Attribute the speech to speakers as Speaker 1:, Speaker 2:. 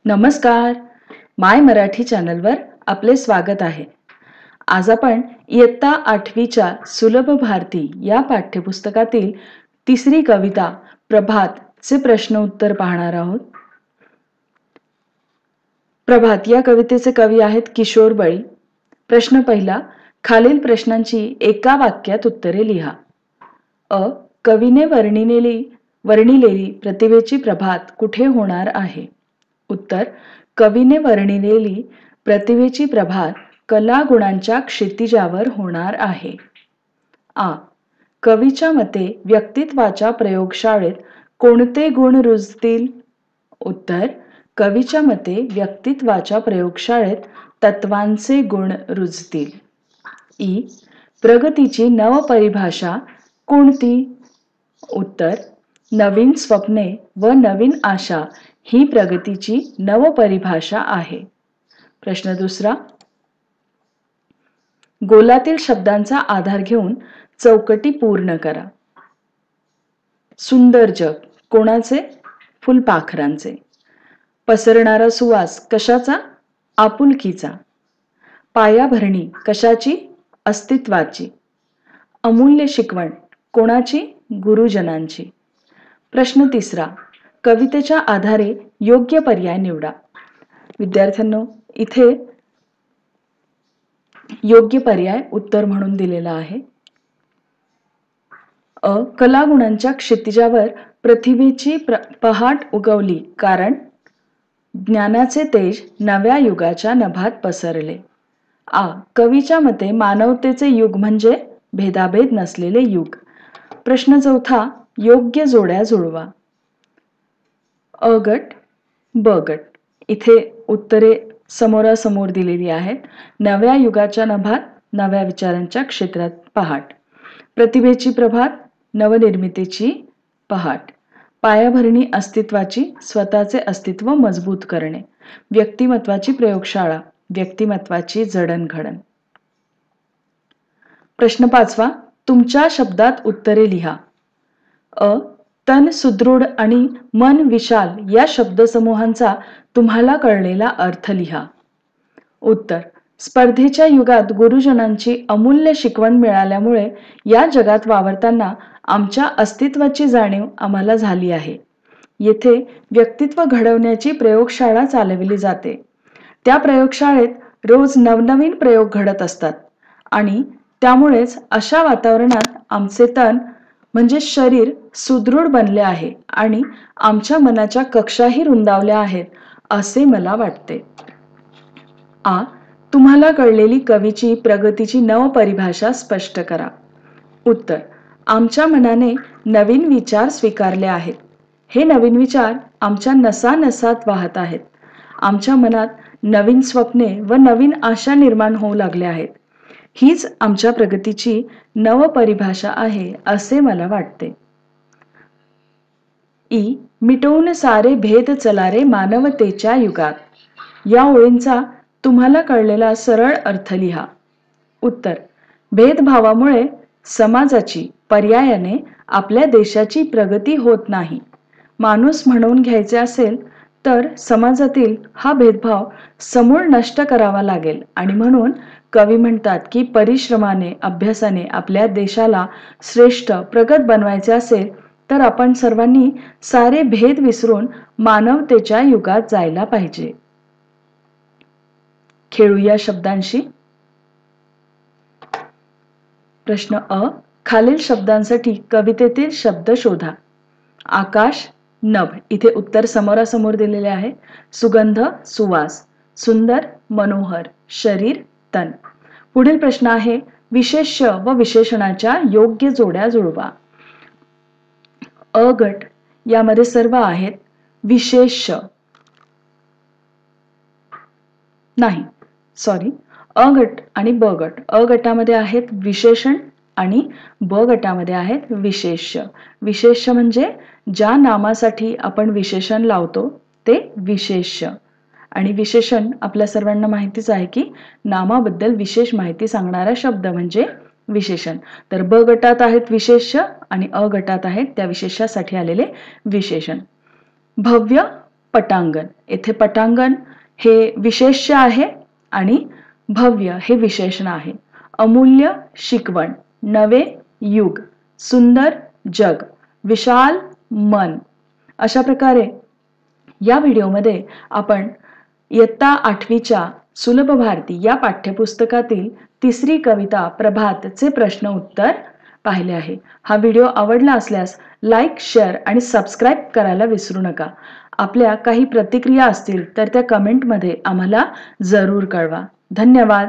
Speaker 1: नमस्कार. माय मराठी चॅनलवर आपले स्वागत आहे. आज आपण इयत्ता 8वीच्या सुलभ भारती या पाठ्यपुस्तकातील तिसरी कविता प्रभातचे प्रश्न उत्तर पाहणार आहोत. प्रभात या कवितेचे कवी आहेत किशोर बळी. प्रश्न पहिला, खालील प्रश्नांची एका वाक्यात उत्तरे लिहा. कवीने वर्णिलेली प्रतिभेची प्रभात कुठे होणार आहे? उत्तर, कवीने वर्णिलेली प्रतिभेची प्रभात कलागुणांच्या क्षितिजावर होणार आहे. कवीच्या मते व्यक्तित्वाच्या प्रयोगशाळेत कोणते गुण रुजतील? उत्तर, कवीच्या मते व्यक्तित्वाच्या प्रयोगशाळेत तत्वांचे गुण रुजतील. प्रगतीची नवपरिभाषा कोणती? उत्तर, नवीन स्वप्ने व नवीन आशा ही प्रगतीची नवपरिभाषा आहे. प्रश्न दुसरा, गोलातील शब्दांचा आधार घेऊन चौकटी पूर्ण करा. सुंदर जग कोणाचे? फुलपाखरांचे. पसरणारा सुवास कशाचा? आपुलकीचा. पायाभरणी कशाची? अस्तित्वाची. अमूल्य शिकवण कोणाची? गुरुजनांची. प्रश्न तिसरा, कवितेच्या आधारे योग्य पर्याय निवडा. विद्यार्थ्यांनो, इथे योग्य पर्याय उत्तर म्हणून दिलेला आहे. कलागुणांच्या क्षितिजावर प्रतिभेची पहाट उगवली कारण ज्ञानाचे तेज नव्या युगाच्या नभात पसरले. कवीच्या मते मानवतेचे युग म्हणजे भेदाभेद नसलेले युग. प्रश्न चौथा, योग्य जोड्या जुळवा. अ गट, ब गट. इथे उत्तरे समोरासमोर दिलेली आहेत. नव्या युगाच्या नभात नव्या विचारांच्या क्षेत्रात पहाट. प्रतिभेची प्रभात, नवनिर्मितीची पहाट. पायाभरणी अस्तित्वाची, स्वतःचे अस्तित्व मजबूत करणे. व्यक्तिमत्वाची प्रयोगशाळा, व्यक्तिमत्वाची जडणघडण. प्रश्न पाचवा, तुमच्या शब्दात उत्तरे लिहा. तन सुदृढ आणि मन विशाल या शब्दसमूहांचा तुम्हाला कळलेला अर्थ लिहा. उत्तर, स्पर्धेच्या युगात गुरुजनांची अमूल्य शिकवण मिळाल्यामुळे या जगात वावरताना आमच्या अस्तित्वाची जाणीव आम्हाला झाली आहे. येथे व्यक्तित्व घडवण्याची प्रयोगशाळा चालविली जाते. त्या प्रयोगशाळेत रोज नवनवीन प्रयोग घडत असतात आणि त्यामुळेच अशा वातावरणात आमचे तन म्हणजे शरीर सुदृढ बनले आहे आणि आमच्या मनाच्या कक्षाही रुंदावल्या आहेत असे मला वाटते. तुम्हाला कळलेली कवीची प्रगतीची नवपरिभाषा स्पष्ट करा. उत्तर, आमच्या मनाने नवीन विचार स्वीकारले आहेत. हे नवीन विचार आमच्या नसानसात वाहत आहेत. आमच्या मनात नवीन स्वप्ने व नवीन आशा निर्माण होऊ लागल्या आहेत. हीच आमच्या प्रगतीची नवपरिभाषा आहे असे मला वाटते. मिटवून सारे भेद चलारे मानवतेच्या युगात. या ओळींचा तुम्हाला कळलेला सरळ अर्थ लिहा. उत्तर, भेदभावामुळे समाजाची, पर्यायाने आपल्या देशाची प्रगती होत नाही. माणूस म्हणून घ्यायचे असेल तर समाजातील हा भेदभाव समूळ नष्ट करावा लागेल आणि म्हणून कवी म्हणतात की परिश्रमाने, अभ्यासाने आपल्या देशाला श्रेष्ठ, प्रगत बनवायचे असेल तर आपण सर्वांनी सारे भेद विसरून मानवतेच्या युगात जायला पाहिजे. खेळूया शब्दांशी. प्रश्न खालील शब्दांसाठी कवितेतील शब्द शोधा. आकाश, नभ. इथे उत्तर समोरासमोर दिलेले आहे. सुगंध, सुवास. सुंदर, मनोहर. शरीर, तन. पुढील प्रश्न आहे, विशेष्य व विशेषणाच्या योग्य जोड्या जुळवा. अ गट यामध्ये सर्व आहेत. विशेष्य नाही, सॉरी, अ गट आणि ब गट. अ गटामध्ये आहेत विशेषण आणि ब गटामध्ये आहेत विशेष्य. विशेष्य म्हणजे ज्या नामासाठी आपण विशेषण लावतो ते विशेष्य. आणि विशेषण आपल्या सर्वांना माहितीच आहे की नामाबद्दल विशेष माहिती सांगणारा शब्द म्हणजे विशेषण. तर ब गटात आहेत विशेष्य आणि अ गटात आहेत त्या विशेषासाठी आलेले विशेषण. भव्य, पटांगण. येथे पटांगण हे विशेष्य आहे आणि भव्य हे विशेषण आहे. अमूल्य शिकवण, नवे युग, सुंदर जग, विशाल मन. अशा प्रकारे या व्हिडिओमध्ये आपण इयत्ता 8वीच्या सुलभ भारती या पाठ्यपुस्तकातील तिसरी कविता प्रभातचे प्रश्न उत्तर पाहिले आहे. हा व्हिडिओ आवडला असल्यास लाईक, शेअर आणि सबस्क्राईब करायला विसरू नका. आपल्या काही प्रतिक्रिया असतील तर त्या कमेंटमध्ये आम्हाला जरूर कळवा. धन्यवाद.